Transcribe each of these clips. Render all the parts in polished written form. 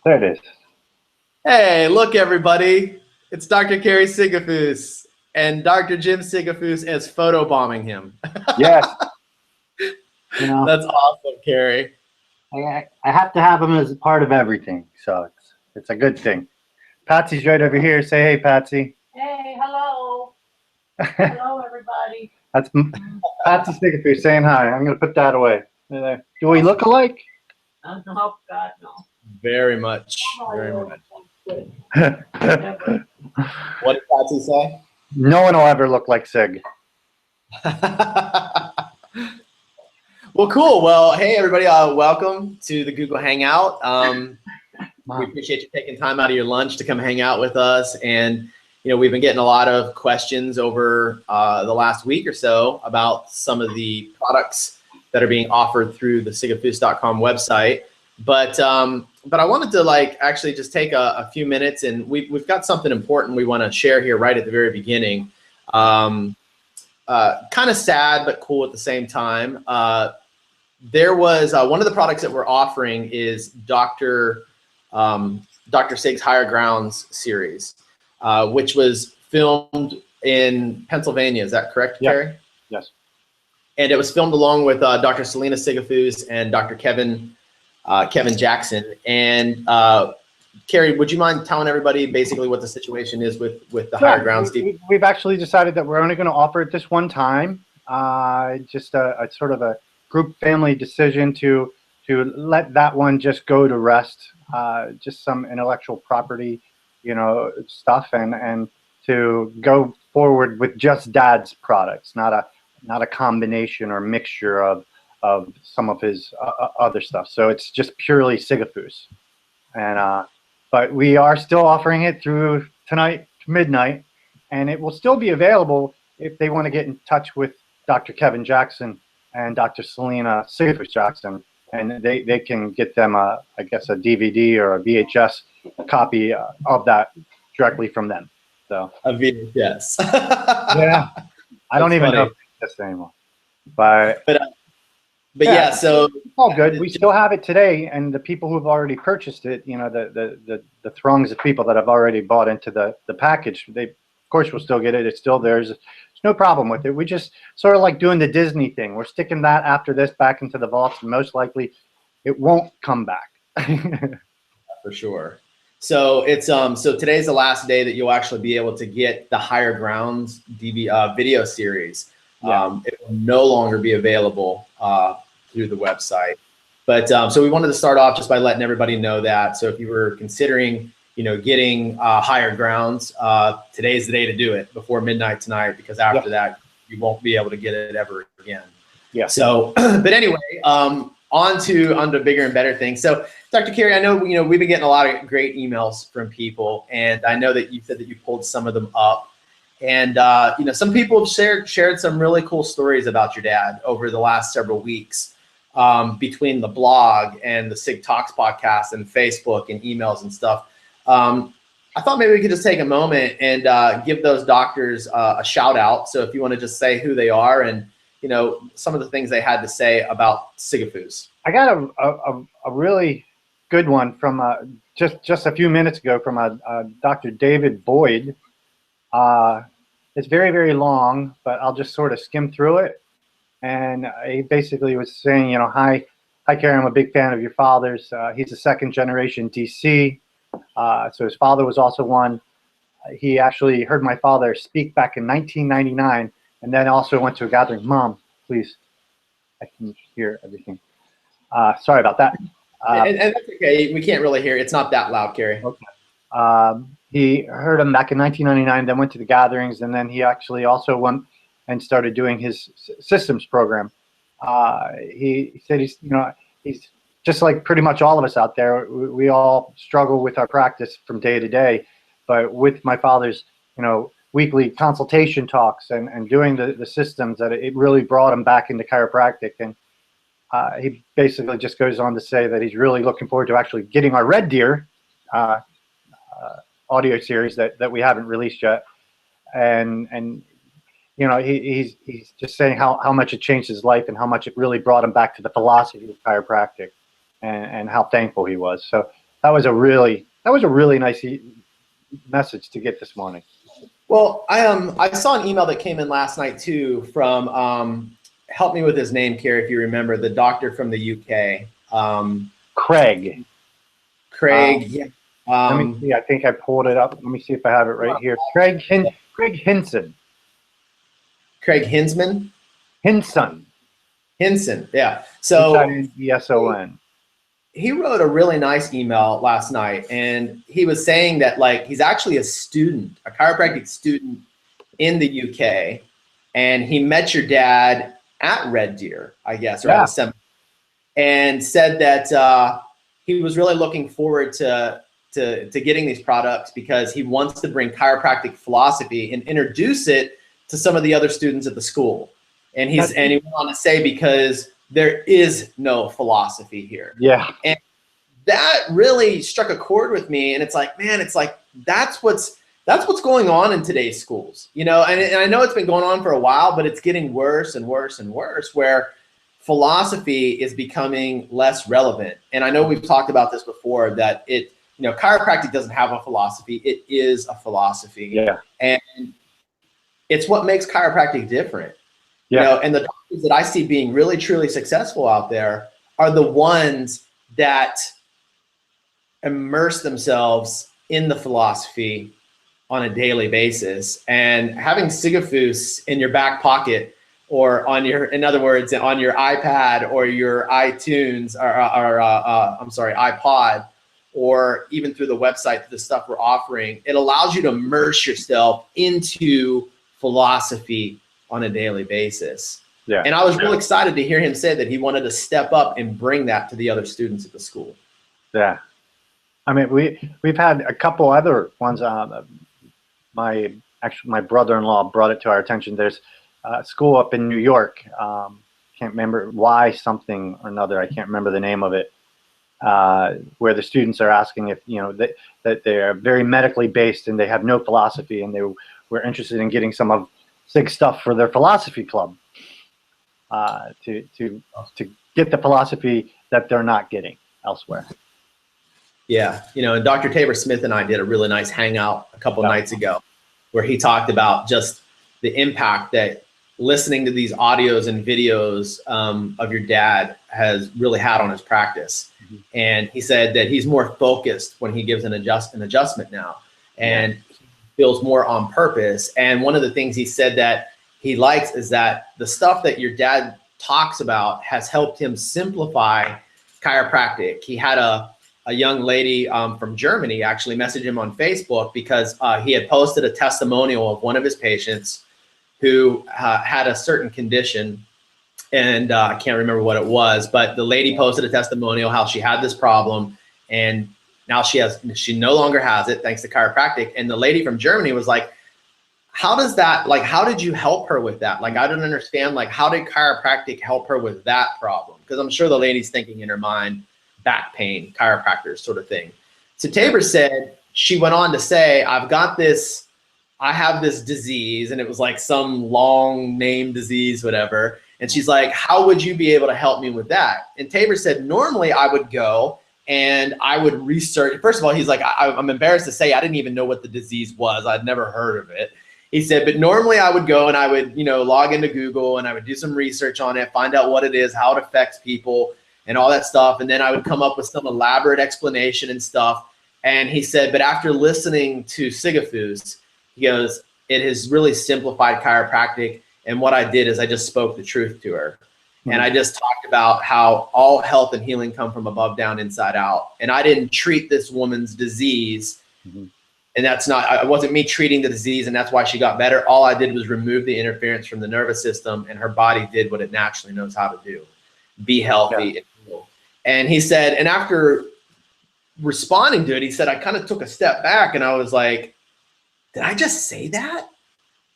There it is. Hey, look, everybody. It's Dr. Kerry Sigafoose, and Dr. Jim Sigafoose is photobombing him. Yes. You know, That's awesome, Kerry. I have to have him as a part of everything, so it's a good thing. Patsy's right over here. Say hey, Patsy. Hey, hello. Hello, everybody. That's Patsy Sigafoose saying hi. I'm going to put that away. There. Do we look alike? No, God, no. Very much. Very much. Never. What did Patsy say? No one will ever look like Sig. Well, cool. Well, hey, everybody. Welcome to the Google Hangout. We appreciate you taking time out of your lunch to come hang out with us. And, we've been getting a lot of questions over the last week or so about some of the products that are being offered through the sigafoose.com website. But I wanted to actually just take a few minutes, and we've got something important we want to share here right at the very beginning. Kind of sad, but cool at the same time. There was one of the products that we're offering is Dr. Sig's Higher Grounds series, which was filmed in Pennsylvania. Is that correct, Yep. Kerry? Yes. And it was filmed along with Dr. Selena Sigafoose and Dr. Kevin Jackson. And Kerry, would you mind telling everybody basically what the situation is with the Higher Grounds? We've actually decided that we're only going to offer it this one time. Just a sort of a group family decision to let that one just go to rest. Just some intellectual property, stuff, and to go forward with just Dad's products, not a combination or mixture of some of his other stuff. So it's just purely Sigafoose. And but we are still offering it through tonight midnight, and it will still be available if they want to get in touch with Dr. Kevin Jackson and Dr. Selena Sigafoose Jackson, and they can get them I guess a DVD or a VHS copy of that directly from them. So A VHS. yeah, I don't even know if it's anymore, but yeah, so it's all good. We still have it today, and the people who've already purchased it, the throngs of people that have already bought into the package, they of course will still get it. It's still theirs. There's no problem with it. We just sort of like doing the Disney thing. We're sticking that after this back into the vaults, and most likely it won't come back. For sure. So it's so today's the last day that you'll actually be able to get the Higher Grounds video series. Yeah. It will no longer be available through the website. But so we wanted to start off just by letting everybody know that. So if you were considering, getting Higher Grounds, today's the day to do it before midnight tonight, because after that, you won't be able to get it ever again. Yeah. So, but anyway, on to bigger and better things. So, Dr. Kerry, I know we've been getting a lot of great emails from people, and I know that you said that you pulled some of them up. And some people have shared some really cool stories about your dad over the last several weeks, between the blog and the Sig Talks podcast and Facebook and emails and stuff. I thought maybe we could just take a moment and give those doctors a shout out. So if you want to just say who they are and some of the things they had to say about Sigafoose. I got a really good one from just a few minutes ago from Dr. David Boyd. It's very, very long, but I'll just sort of skim through it. And he basically was saying, hi, Kerry, I'm a big fan of your father's. He's a second generation DC. So his father was also one. He actually heard my father speak back in 1999, and then also went to a gathering. Mom, please, I can hear everything. Sorry about that. And that's okay. We can't really hear. It's not that loud, Kerry. Okay. He heard him back in 1999, then went to the gatherings, and then he actually also went and started doing his systems program. He said he's just like pretty much all of us out there. We all struggle with our practice from day to day, but with my father's, weekly consultation talks and doing the systems, that it really brought him back into chiropractic. And he basically just goes on to say that he's really looking forward to actually getting our Red Deer audio series that we haven't released yet, and he's just saying how much it changed his life and how much it really brought him back to the philosophy of chiropractic, and how thankful he was. So that was a really nice message to get this morning. Well, I saw an email that came in last night too from help me with his name, Carrie, if you remember, the doctor from the UK. Craig. Craig. Yeah. Let me see. I think I pulled it up. Let me see if I have it right here. Craig Hinson. Craig Hinsman. Hinson. Yeah. So Hinson. he wrote a really nice email last night, and he was saying that like he's actually a student, a chiropractic student in the UK, and he met your dad at Red Deer, I guess, or at a seminar, and said that he was really looking forward to getting these products because he wants to bring chiropractic philosophy and introduce it to some of the other students at the school. And he went on to say, because there is no philosophy here. Yeah. And that really struck a chord with me. And it's like, man, it's like, that's what's going on in today's schools, you know, and I know it's been going on for a while, but it's getting worse and worse and worse, where philosophy is becoming less relevant. And I know we've talked about this before, that chiropractic doesn't have a philosophy. It is a philosophy. Yeah. And it's what makes chiropractic different. Yeah. You know, and the doctors that I see being really, truly successful out there are the ones that immerse themselves in the philosophy on a daily basis. And having Sigafoose in your back pocket, or on your, in other words, on your iPad or your iTunes iPod, or even through the website, the stuff we're offering, it allows you to immerse yourself into philosophy on a daily basis. Yeah. And I was real excited to hear him say that he wanted to step up and bring that to the other students at the school. Yeah. I mean, we've had a couple other ones. My brother-in-law brought it to our attention. There's a school up in New York. Can't remember why something or another. I can't remember the name of it. Where the students are asking if, that they're very medically based and they have no philosophy, and they were interested in getting some of Sig's stuff for their philosophy club, to get the philosophy that they're not getting elsewhere. Yeah, and Dr. Tabor Smith and I did a really nice hangout a couple nights ago, where he talked about just the impact that listening to these audios and videos of your dad has really had on his practice. Mm-hmm. And he said that he's more focused when he gives an adjustment now, and he feels more on purpose. And one of the things he said that he likes is that the stuff that your dad talks about has helped him simplify chiropractic. He had a young lady from Germany actually message him on Facebook because he had posted a testimonial of one of his patients who had a certain condition, and I can't remember what it was, but the lady posted a testimonial how she had this problem, and now she no longer has it thanks to chiropractic. And the lady from Germany was like, how did you help her with that? Like, I don't understand, like, how did chiropractic help her with that problem? Because I'm sure the lady's thinking in her mind, back pain, chiropractors sort of thing. So Tabor said, she went on to say, I have this disease, and it was like some long name disease, whatever. And she's like, how would you be able to help me with that? And Tabor said, normally I would go and I would research. First of all, he's like, I'm embarrassed to say I didn't even know what the disease was. I'd never heard of it. He said, but normally I would go and I would, log into Google and I would do some research on it, find out what it is, how it affects people and all that stuff. And then I would come up with some elaborate explanation and stuff. And he said, but after listening to Sigafoose, he goes, it has really simplified chiropractic. And what I did is I just spoke the truth to her. Mm-hmm. And I just talked about how all health and healing come from above, down, inside out. And I didn't treat this woman's disease. Mm-hmm. And it wasn't me treating the disease, and that's why she got better. All I did was remove the interference from the nervous system, and her body did what it naturally knows how to do. Be healthy and heal. And he said, and after responding to it, he said, I kind of took a step back and I was like, did I just say that?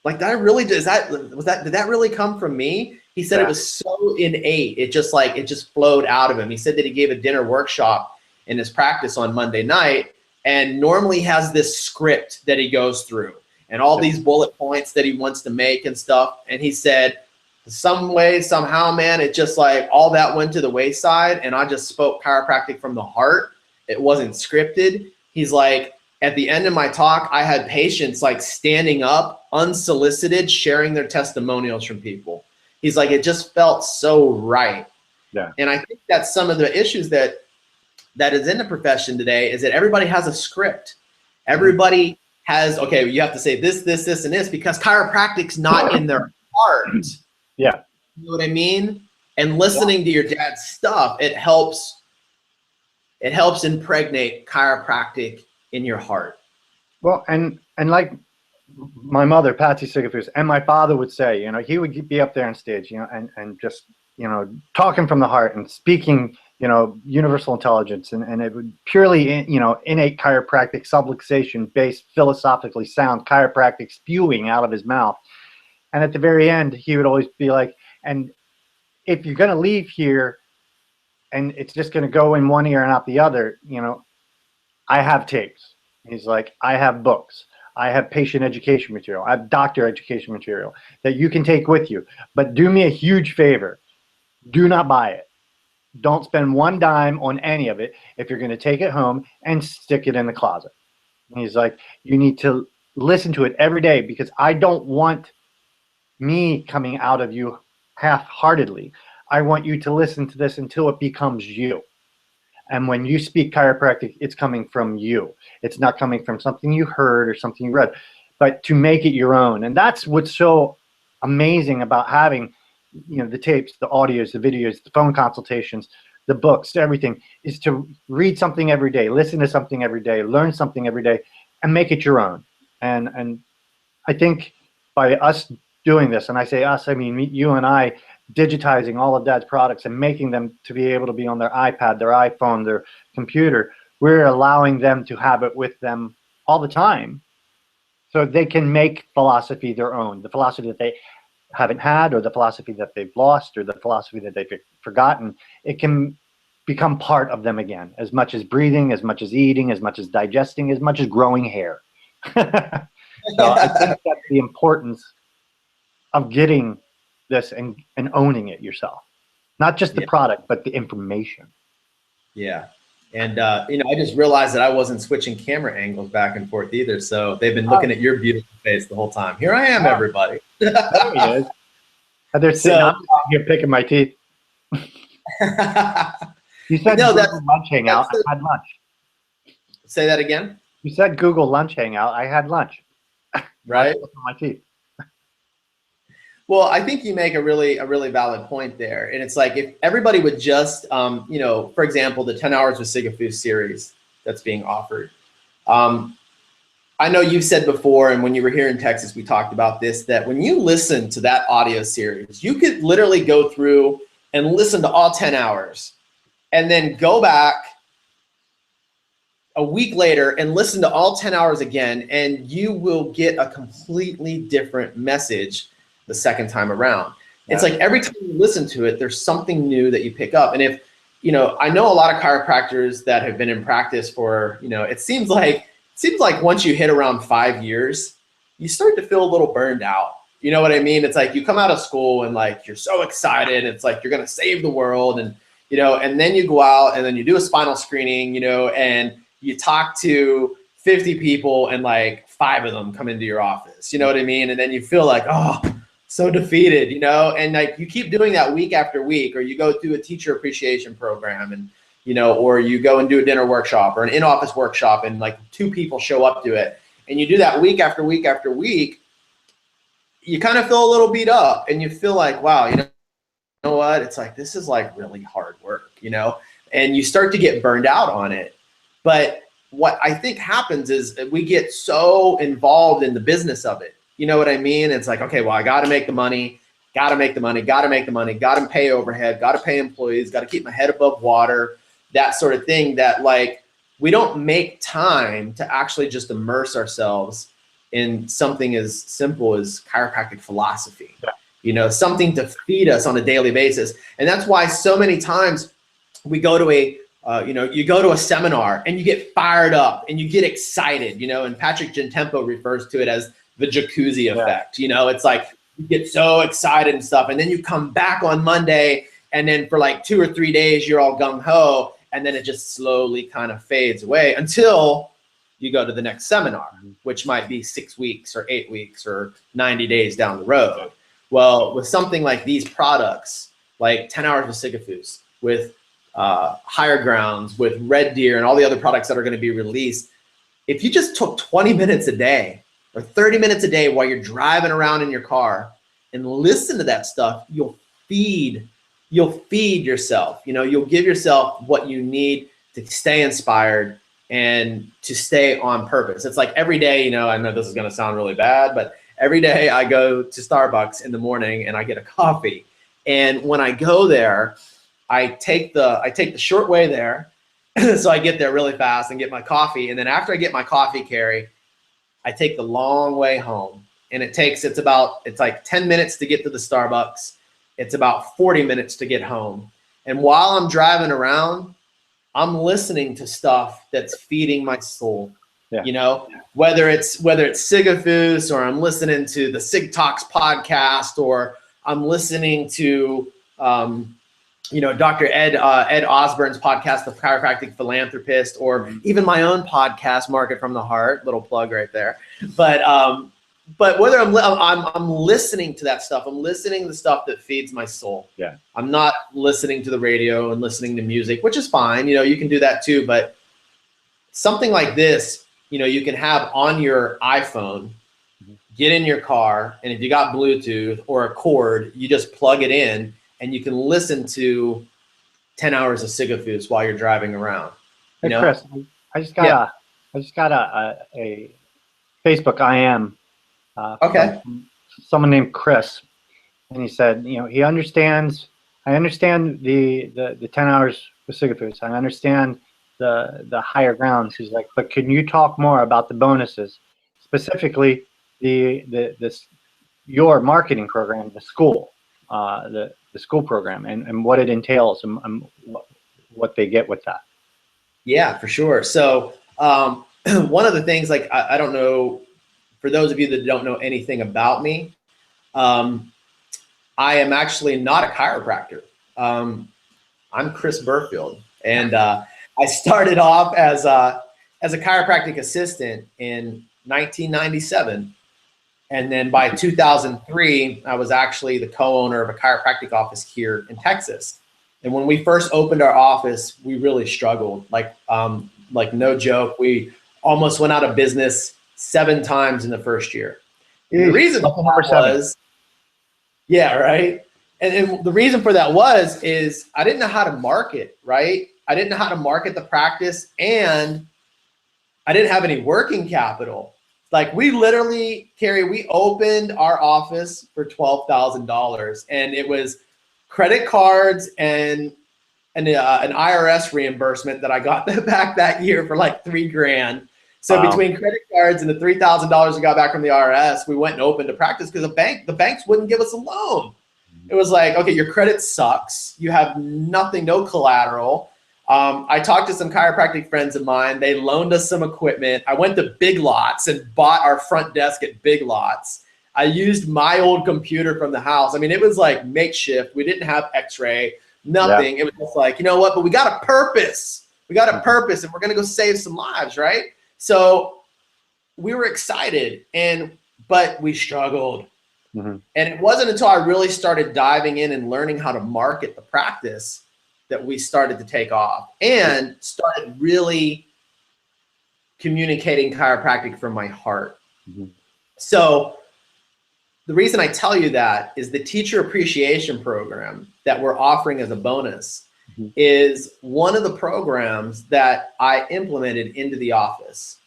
Like, did that really come from me? He said it was so innate. It just flowed out of him. He said that he gave a dinner workshop in his practice on Monday night, and normally has this script that he goes through and all these bullet points that he wants to make and stuff. And he said, some way, somehow, man, it just like all that went to the wayside, and I just spoke chiropractic from the heart. it wasn't scripted. He's like, at the end of my talk, I had patients like standing up, unsolicited, sharing their testimonials from people. He's like, it just felt so right. Yeah. And I think that's some of the issues that is in the profession today, is that everybody has a script. Everybody has, okay, you have to say this, this, this, and this, because chiropractic's not in their heart. Yeah. You know what I mean? And listening to your dad's stuff, it helps impregnate chiropractic in your heart. Well, and like my mother, Patsy Sigafoose, and my father would say, you know, he would be up there on stage, you know, and just, you know, talking from the heart and speaking, you know, universal intelligence, and it would purely, you know, innate chiropractic, subluxation based, philosophically sound chiropractic spewing out of his mouth. And at the very end, he would always be like, and if you're going to leave here and it's just going to go in one ear and out the other, you know, I have tapes. He's like, I have books. I have patient education material. I have doctor education material that you can take with you. But do me a huge favor. Do not buy it. Don't spend one dime on any of it if you're going to take it home and stick it in the closet. And he's like, you need to listen to it every day, because I don't want me coming out of you half-heartedly. I want you to listen to this until it becomes you. And when you speak chiropractic, it's coming from you. It's not coming from something you heard or something you read, but to make it your own. And that's what's so amazing about having, you know, the tapes, the audios, the videos, the phone consultations, the books, everything, is to read something every day, listen to something every day, learn something every day, and make it your own. And I think by us doing this, and I say us, I mean you and I, digitizing all of Dad's products and making them to be able to be on their iPad, their iPhone, their computer, we're allowing them to have it with them all the time, so they can make philosophy their own, the philosophy that they haven't had, or the philosophy that they've lost, or the philosophy that they've forgotten. It can become part of them again, as much as breathing, as much as eating, as much as digesting, as much as growing hair. So I think that's the importance of getting this and owning it yourself. Not just the product, but the information. Yeah. And, you know, I just realized that I wasn't switching camera angles back and forth either. So they've been looking at your beautiful face the whole time. Here I am, everybody. There he is. I'm sitting here picking my teeth. You said no, Google lunch hangout. I had lunch. Say that again? You said Google lunch hangout. I had lunch. Right? My teeth. Well, I think you make a really valid point there. And it's like, if everybody would just, you know, for example, the 10 Hours with Sigafoose series that's being offered. I know you've said before, and when you were here in Texas, we talked about this, that when you listen to that audio series, you could literally go through and listen to all 10 hours and then go back a week later and listen to all 10 hours again, and you will get a completely different message the second time around. It's like every time you listen to it, there's something new that you pick up. And if, you know, I know a lot of chiropractors that have been in practice for, you know, it seems like once you hit around 5 years, you start to feel a little burned out. You know what I mean? It's like you come out of school and like, you're so excited. It's like, you're going to save the world. And, you know, and then you go out and then you do a spinal screening, you know, and you talk to 50 people and like 5 of them come into your office. You know what I mean? And then you feel like, oh, so defeated, you know, and like you keep doing that week after week, or you go through a teacher appreciation program, and, you know, or you go and do a dinner workshop or an in-office workshop, and like 2 people show up to it, and you do that week after week after week, you kind of feel a little beat up, and you feel like, wow, you know what? It's like, this is like really hard work, you know, and you start to get burned out on it. But what I think happens is we get so involved in the business of it. You know what I mean? It's like, okay, well, I got to make the money, got to make the money, got to make the money, got to pay overhead, got to pay employees, got to keep my head above water, that sort of thing, that like we don't make time to actually just immerse ourselves in something as simple as chiropractic philosophy, you know, something to feed us on a daily basis. And that's why so many times we go to you know, you go to a seminar and you get fired up and you get excited, you know, and Patrick Gentempo refers to it as the jacuzzi effect. You know, it's like you get so excited and stuff, and then you come back on Monday, and then for like 2 or 3 days you're all gung-ho, and then it just slowly kind of fades away until you go to the next seminar, which might be 6 weeks or 8 weeks or 90 days down the road. Well, with something like these products, like 10 Hours with Sigafoose, with Higher Grounds, with Red Deer, and all the other products that are going to be released, if you just took 20 minutes a day or 30 minutes a day while you're driving around in your car and listen to that stuff, you'll feed yourself. You know, you'll give yourself what you need to stay inspired and to stay on purpose. It's like every day, you know, I know this is going to sound really bad, but every day I go to Starbucks in the morning and I get a coffee. And when I go there, I take the short way there. So I get there really fast and get my coffee. And then after I get my coffee, Carrie, I take the long way home. And it's like 10 minutes to get to the Starbucks. It's about 40 minutes to get home. And while I'm driving around, I'm listening to stuff that's feeding my soul. Yeah. You know, whether it's Sigafoose, or I'm listening to the Sig Talks podcast, or I'm listening to you know, Dr. Ed Osborne's podcast, The Chiropractic Philanthropist, or even my own podcast, Market from the Heart, little plug right there. But whether I'm listening to that stuff, I'm listening to the stuff that feeds my soul. Yeah. I'm not listening to the radio and listening to music, which is fine. You know, you can do that too. But something like this, you know, you can have on your iPhone, get in your car, and if you got Bluetooth or a cord, you just plug it in and you can listen to 10 Hours of Sigafoose while you're driving around. Hey, Chris, I just got a Facebook IM. Okay. Someone named Chris, and he said, you know, I understand the 10 Hours with Sigafoose. I understand the Higher Grounds. He's like, but can you talk more about the bonuses, specifically your marketing program, the school, the school program, and what it entails and what they get with that? Yeah, for sure. So one of the things, like, I don't know, for those of you that don't know anything about me, I am actually not a chiropractor. I'm Chris Burfield, and I started off as a chiropractic assistant in 1997. And then by 2003, I was actually the co-owner of a chiropractic office here in Texas. And when we first opened our office, we really struggled. Like no joke, we almost went out of business 7 times in the first year. And the reason was, yeah, right. And the reason for that is I didn't know how to market, right? I didn't know how to market the practice, and I didn't have any working capital. Like, we literally, Carrie, we opened our office for $12,000, and it was credit cards and an IRS reimbursement that I got back that year for like $3,000. So wow. Between credit cards and the $3,000 we got back from the IRS, we went and opened a practice because the banks wouldn't give us a loan. It was like, okay, your credit sucks. You have nothing, no collateral. I talked to some chiropractic friends of mine. They loaned us some equipment. I went to Big Lots and bought our front desk at Big Lots. I used my old computer from the house. I mean, it was like makeshift. We didn't have X-ray, nothing. Yeah. It was just like, you know what, but we got a purpose. We got a purpose, and we're going to go save some lives, right? So we were excited, but we struggled. Mm-hmm. And it wasn't until I really started diving in and learning how to market the practice that we started to take off and started really communicating chiropractic from my heart. Mm-hmm. So the reason I tell you that is the teacher appreciation program that we're offering as a bonus mm-hmm. is one of the programs that I implemented into the office.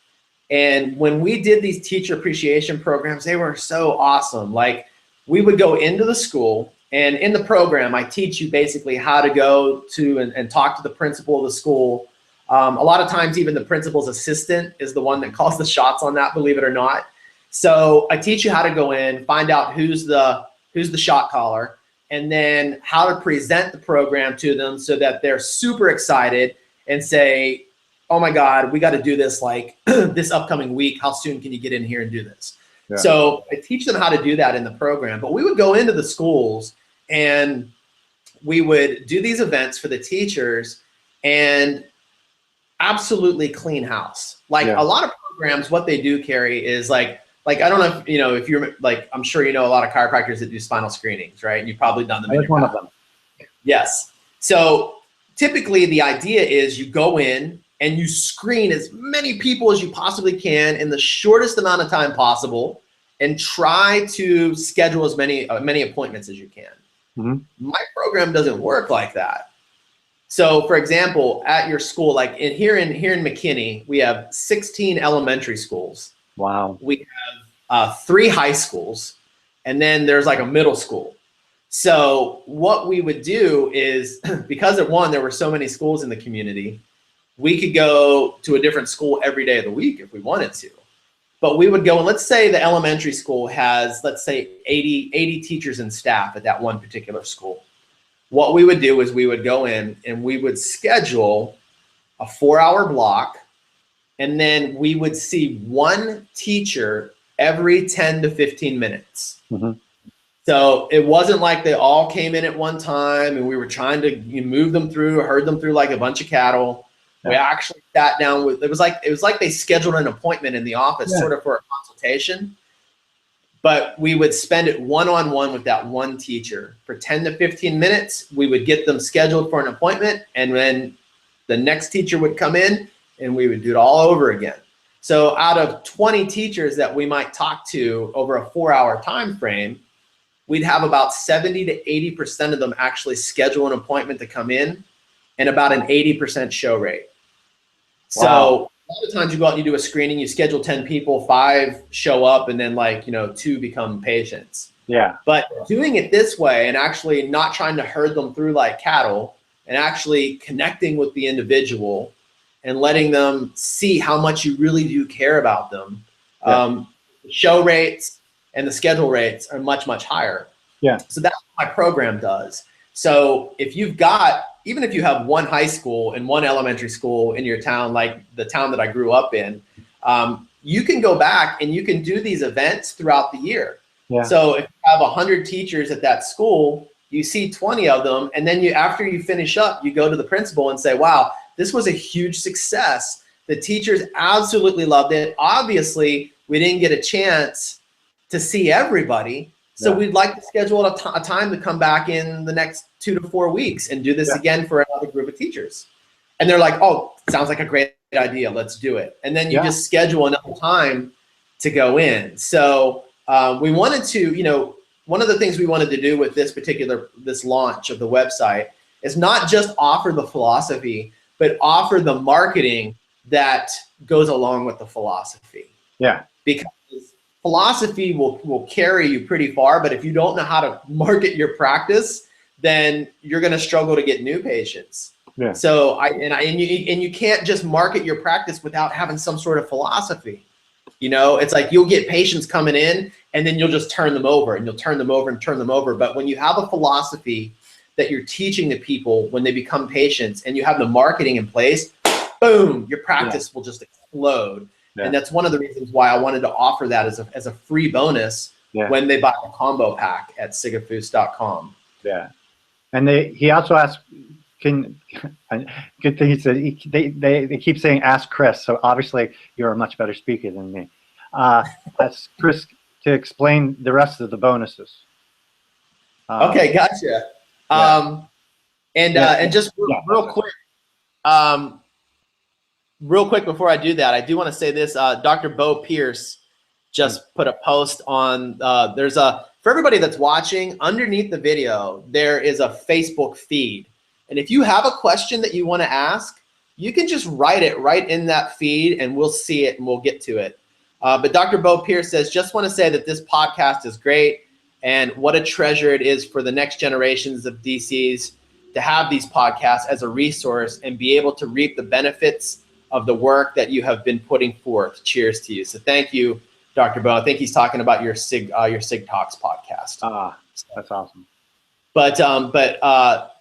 And when we did these teacher appreciation programs, they were so awesome. Like, we would go into the school, and in the program, I teach you basically how to go to and talk to the principal of the school. A lot of times, even the principal's assistant is the one that calls the shots on that, believe it or not. So I teach you how to go in, find out who's the shot caller, and then how to present the program to them so that they're super excited and say, oh my God, we got to do this like this upcoming week. How soon can you get in here and do this? Yeah. So I teach them how to do that in the program. But we would go into the schools and we would do these events for the teachers. and absolutely clean house. Like a lot of programs, what they do, Carrie, is like I don't know if you know, if you're like, I'm sure you know a lot of chiropractors that do spinal screenings, right? And you've probably done them. I was one of them. Yes. So typically the idea is you go in and you screen as many people as you possibly can in the shortest amount of time possible, and try to schedule as many appointments as you can. My program doesn't work like that. So for example, at your school, like here in McKinney, we have 16 elementary schools. Wow. We have 3 high schools, and then there's like a middle school. So what we would do is, because of one, there were so many schools in the community, we could go to a different school every day of the week if we wanted to. But we would go, and let's say the elementary school has, let's say 80 teachers and staff at that one particular school. What we would do is we would go in and we would schedule a 4-hour block, and then we would see one teacher every 10 to 15 minutes. So it wasn't like they all came in at one time and we were trying to move them through, herd them through like a bunch of cattle. We actually sat down with, it was like they scheduled an appointment in the office sort of for a consultation, but we would spend it one-on-one with that one teacher for 10 to 15 minutes. We would get them scheduled for an appointment, and then the next teacher would come in and we would do it all over again. So out of 20 teachers that we might talk to over a 4-hour time frame, we'd have about 70 to 80% of them actually schedule an appointment to come in, and about an 80% show rate. So a lot of times you go out and you do a screening, you schedule 10 people, 5 show up, and then 2 become patients. But doing it this way and actually not trying to herd them through like cattle, and actually connecting with the individual and letting them see how much you really do care about them. The show rates and the schedule rates are much, much higher. So that's what my program does. So if you've got, even if you have one high school and one elementary school in your town, like the town that I grew up in, you can go back and you can do these events throughout the year. So if you have 100 teachers at that school, you see 20 of them, and then after you finish up, you go to the principal and say, wow, this was a huge success. The teachers absolutely loved it. Obviously, we didn't get a chance to see everybody. So we'd like to schedule a time to come back in the next 2 to 4 weeks and do this again for another group of teachers. And they're like, oh, sounds like a great idea. Let's do it. And then you just schedule another time to go in. So we wanted to, one of the things we wanted to do with this launch of the website is not just offer the philosophy, but offer the marketing that goes along with the philosophy. Because philosophy will carry you pretty far, but if you don't know how to market your practice, then you're going to struggle to get new patients. So you can't just market your practice without having some sort of philosophy. It's like you'll get patients coming in and then you'll just turn them over, and you'll turn them over and turn them over. But when you have a philosophy that you're teaching the people when they become patients, and you have the marketing in place, boom, your practice will just explode. And that's one of the reasons why I wanted to offer that as a free bonus when they buy a combo pack at sigafoose.com. And he also asked, good thing he said, they keep saying ask Chris, so obviously you're a much better speaker than me. Ask Chris to explain the rest of the bonuses. Okay, gotcha. And just real quick before I do that, I do want to say this. Dr. Bo Pierce just put a post on, for everybody that's watching, underneath the video, there is a Facebook feed. And if you have a question that you want to ask, you can just write it right in that feed and we'll see it and we'll get to it. But Dr. Bo Pierce says, just want to say that this podcast is great and what a treasure it is for the next generations of DCs to have these podcasts as a resource and be able to reap the benefits of the work that you have been putting forth. Cheers to you. So thank you, Dr. Bo. I think he's talking about your Sig Talks podcast. That's awesome. But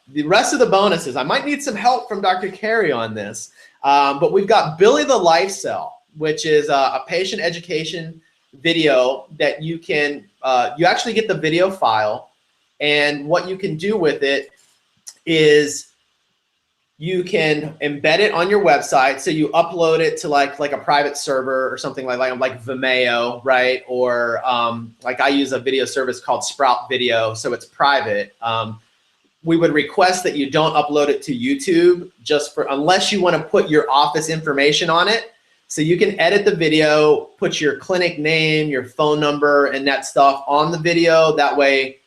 the rest of the bonuses, I might need some help from Dr. Carey on this. But we've got Billy the Life Cell, which is a patient education video that you can, you actually get the video file, and what you can do with it is you can embed it on your website. So you upload it to like a private server or something like Vimeo, right? Or like I use a video service called Sprout Video, so it's private. We would request that you don't upload it to YouTube unless you want to put your office information on it. So you can edit the video, put your clinic name, your phone number, and that stuff on the video. That way,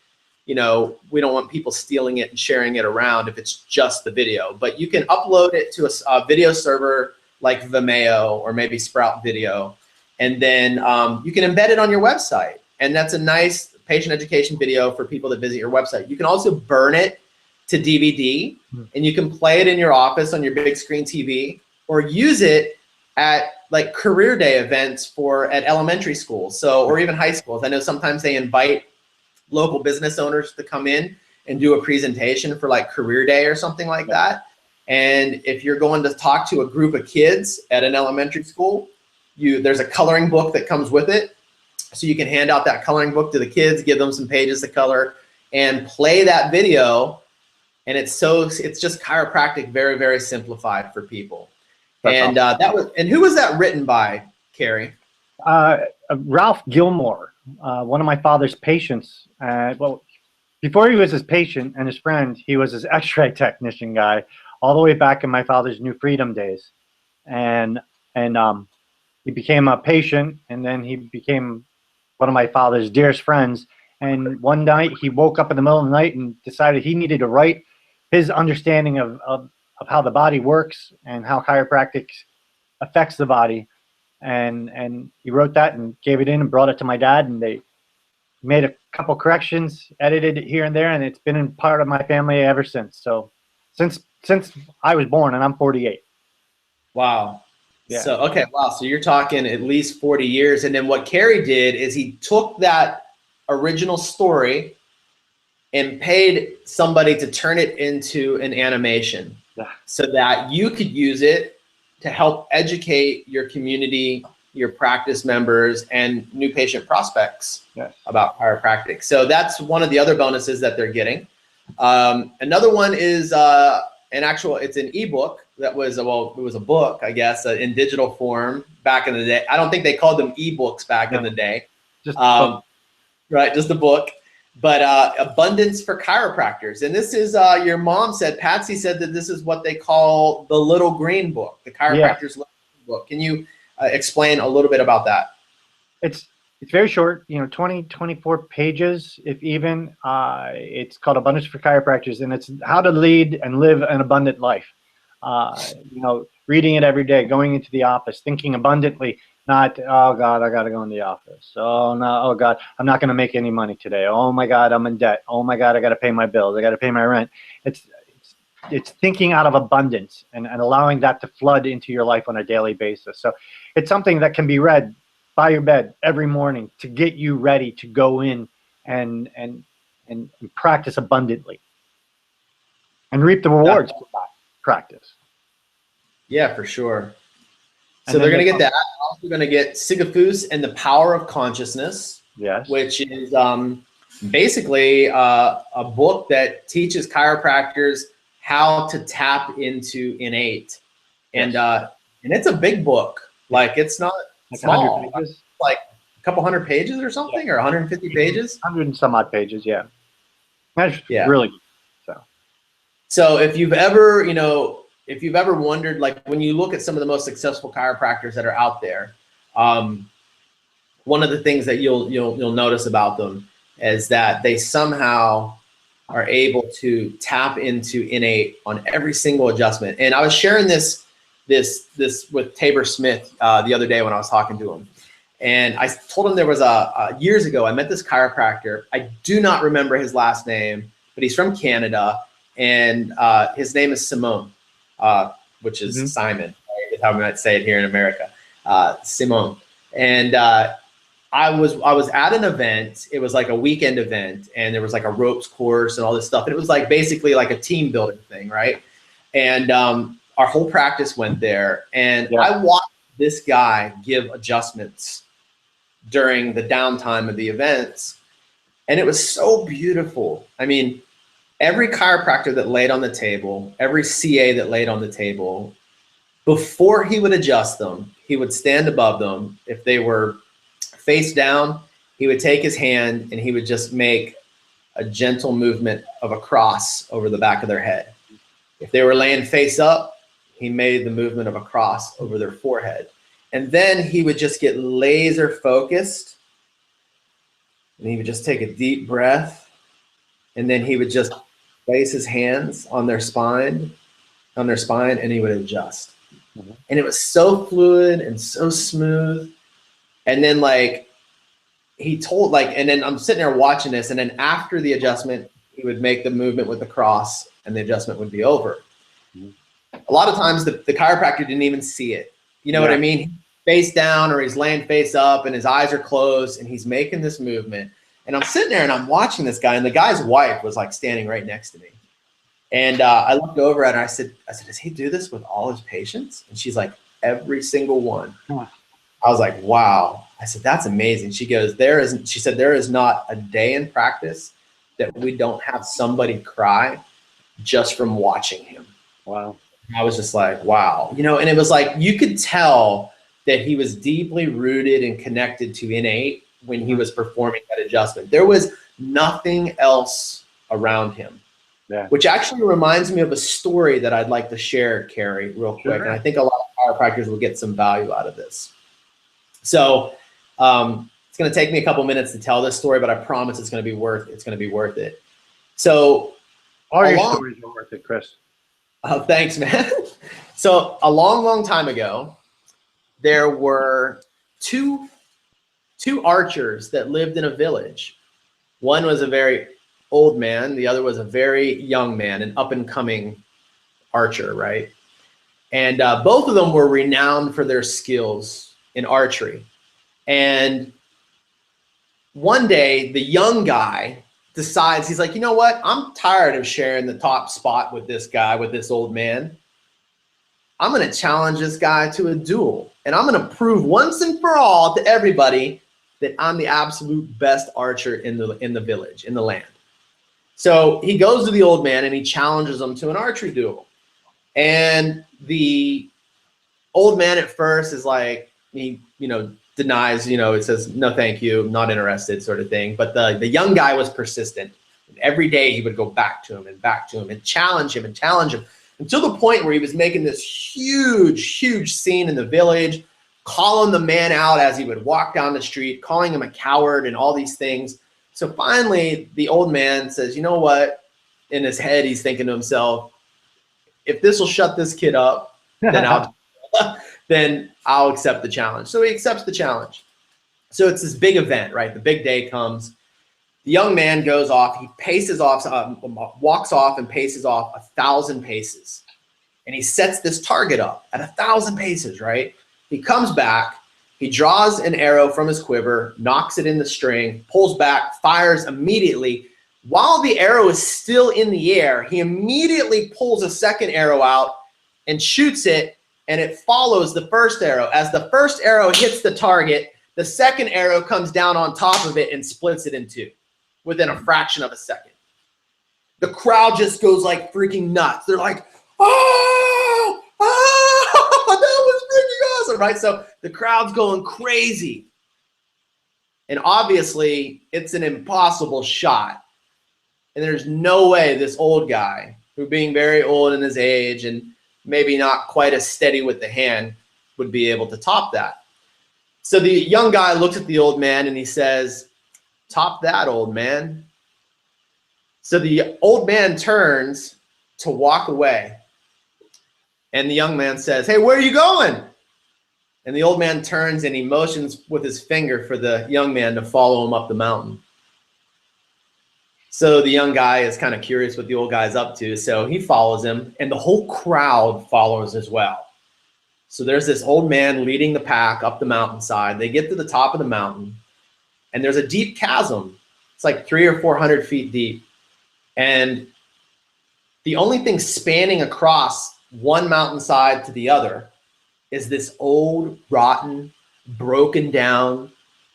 we don't want people stealing it and sharing it around if it's just the video. But you can upload it to a video server like Vimeo or maybe Sprout Video, and then you can embed it on your website. And that's a nice patient education video for people that visit your website. You can also burn it to DVD, and you can play it in your office on your big screen TV, or use it at like career day events at elementary schools, or even high schools. I know sometimes they invite local business owners to come in and do a presentation for like career day or something like that. And if you're going to talk to a group of kids at an elementary school, there's a coloring book that comes with it. So you can hand out that coloring book to the kids, give them some pages to color, and play that video. And it's just chiropractic, very, very simplified for people. And awesome. And who was that written by, Carrie? Ralph Gilmore, one of my father's patients. Well, before he was his patient and his friend, he was his X-ray technician guy, all the way back in my father's New Freedom days. And he became a patient, and then he became one of my father's dearest friends. And one night he woke up in the middle of the night and decided he needed to write his understanding of how the body works and how chiropractic affects the body. And he wrote that and gave it in and brought it to my dad, and they made a couple corrections, edited it here and there, and it's been in part of my family ever since. So since I was born, and I'm 48. Wow. Yeah. So, okay, wow. So you're talking at least 40 years. And then what Carrie did is he took that original story and paid somebody to turn it into an animation, so that you could use it to help educate your community, your practice members, and new patient prospects about chiropractic. So that's one of the other bonuses that they're getting. Another one is it's an ebook that was, it was a book, I guess, in digital form back in the day. I don't think they called them ebooks back in the day. Just right, just a book. But Abundance for Chiropractors. And this is, your mom said, Patsy said that this is what they call the Little Green Book, the Chiropractor's Little Green Book. Can you explain a little bit about that? It's very short, 20, 24 pages, if even. It's called Abundance for Chiropractors, and it's how to lead and live an abundant life. Reading it every day, going into the office, thinking abundantly, not, oh God, I got to go in the office. Oh no, oh God, I'm not going to make any money today. Oh my God, I'm in debt. Oh my God, I got to pay my bills. I got to pay my rent. It's thinking out of abundance and allowing that to flood into your life on a daily basis. So it's something that can be read by your bed every morning to get you ready to go in and practice abundantly and reap the rewards for that practice. Yeah, for sure. So they're going to get that. Also going to get Sigafoose and the Power of Consciousness, which is basically a book that teaches chiropractors how to tap into innate. And it's a big book. Like, it's not small. It's like a couple hundred pages or something, or 150 pages. 100 and some odd pages, yeah. That's really good. So if you've ever, if you've ever wondered, like when you look at some of the most successful chiropractors that are out there, one of the things that you'll notice about them is that they somehow are able to tap into innate on every single adjustment. And I was sharing this with Tabor Smith the other day when I was talking to him. And I told him there was years ago, I met this chiropractor. I do not remember his last name, but he's from Canada, and his name is Simone. Which is Simon, right? Is how we might say it here in America, Simone. And I was at an event. It was like a weekend event, and there was like a ropes course and all this stuff. And it was like basically like a team building thing, right? And our whole practice went there, and I watched this guy give adjustments during the downtime of the events, and it was so beautiful. I mean, every chiropractor that laid on the table, every CA that laid on the table, before he would adjust them, he would stand above them. If they were face down, he would take his hand and he would just make a gentle movement of a cross over the back of their head. If they were laying face up, he made the movement of a cross over their forehead. And then he would just get laser focused, and he would just take a deep breath, and then he would just place his hands on their spine, and he would adjust. Mm-hmm. And it was so fluid and so smooth. And then he told and then I'm sitting there watching this, and then after the adjustment, he would make the movement with the cross and the adjustment would be over. Mm-hmm. A lot of times the chiropractor didn't even see it. You know what I mean? Face down, or he's laying face up and his eyes are closed and he's making this movement. And I'm sitting there and I'm watching this guy, and the guy's wife was standing right next to me. And I looked over at her. I said, does he do this with all his patients? And she's like, every single one. Huh. I was like, wow. I said, that's amazing. She goes, she said, there is not a day in practice that we don't have somebody cry just from watching him. Wow. I was just like, wow. And it was you could tell that he was deeply rooted and connected to innate when he was performing that adjustment. There was nothing else around him. Yeah. Which actually reminds me of a story that I'd like to share, Carrie, real quick. Sure. And I think a lot of chiropractors will get some value out of this. So it's going to take me a couple minutes to tell this story, but I promise it's going to be worth it. So all your stories are worth it, Chris. Oh, thanks, man. So a long time ago, there were two archers that lived in a village. One was a very old man. The other was a very young man, an up-and-coming archer, right? And both of them were renowned for their skills in archery. And one day, the young guy decides, he's like, you know what? I'm tired of sharing the top spot with this guy, with this old man. I'm going to challenge this guy to a duel. And I'm going to prove once and for all to everybody that I'm the absolute best archer in the village, in the land. So he goes to the old man and he challenges him to an archery duel. And the old man at first is like, he, denies, it says, no, thank you, I'm not interested, sort of thing. But the young guy was persistent. And every day he would go back to him and challenge him until the point where he was making this huge scene in the village, calling the man out as he would walk down the street, calling him a coward and all these things. So finally, the old man says, you know what? In his head, he's thinking to himself, if this will shut this kid up, then I'll accept the challenge. So he accepts the challenge. So it's this big event, right? The big day comes. The young man goes off. He walks off and paces off 1,000 paces. And he sets this target up at 1,000 paces, right? He comes back. He draws an arrow from his quiver, knocks it in the string, pulls back, fires immediately. While the arrow is still in the air, he immediately pulls a second arrow out and shoots it, and it follows the first arrow. As the first arrow hits the target, the second arrow comes down on top of it and splits it in two within a fraction of a second. The crowd just goes like freaking nuts. They're like, oh, that was freaking awesome, right? So the crowd's going crazy. And obviously, it's an impossible shot. And there's no way this old guy, who being very old in his age and maybe not quite as steady with the hand, would be able to top that. So the young guy looks at the old man and he says, top that, old man. So the old man turns to walk away. And the young man says, hey, where are you going? And the old man turns and he motions with his finger for the young man to follow him up the mountain. So the young guy is kind of curious what the old guy's up to. So he follows him, and the whole crowd follows as well. So there's this old man leading the pack up the mountainside. They get to the top of the mountain, and there's a deep chasm. It's like 300 or 400 feet deep. And the only thing spanning across one mountainside to the other is this old, rotten, broken down,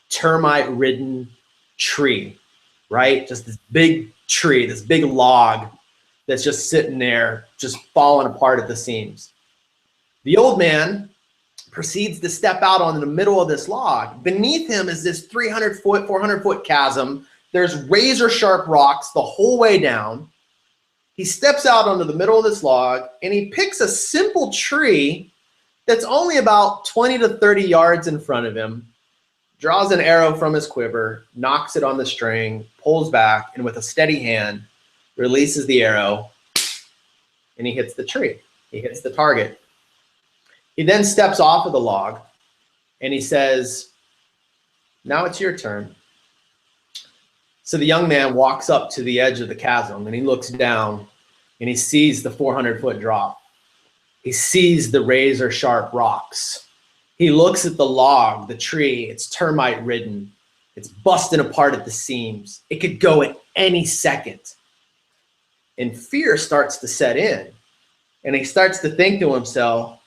termite-ridden tree, right? Just this big tree, this big log that's just sitting there, just falling apart at the seams. The old man proceeds to step out on the middle of this log. Beneath him is this 300-foot, 400-foot chasm. There's razor sharp rocks the whole way down. He steps out onto the middle of this log and he picks a simple tree that's only about 20 to 30 yards in front of him, draws an arrow from his quiver, knocks it on the string, pulls back, and with a steady hand, releases the arrow, and he hits the tree. He hits the target. He then steps off of the log, and he says, now it's your turn. So the young man walks up to the edge of the chasm, and he looks down, and he sees the 400-foot drop. He sees the razor-sharp rocks. He looks at the log, the tree. It's termite-ridden. It's busting apart at the seams. It could go at any second. And fear starts to set in. And he starts to think to himself,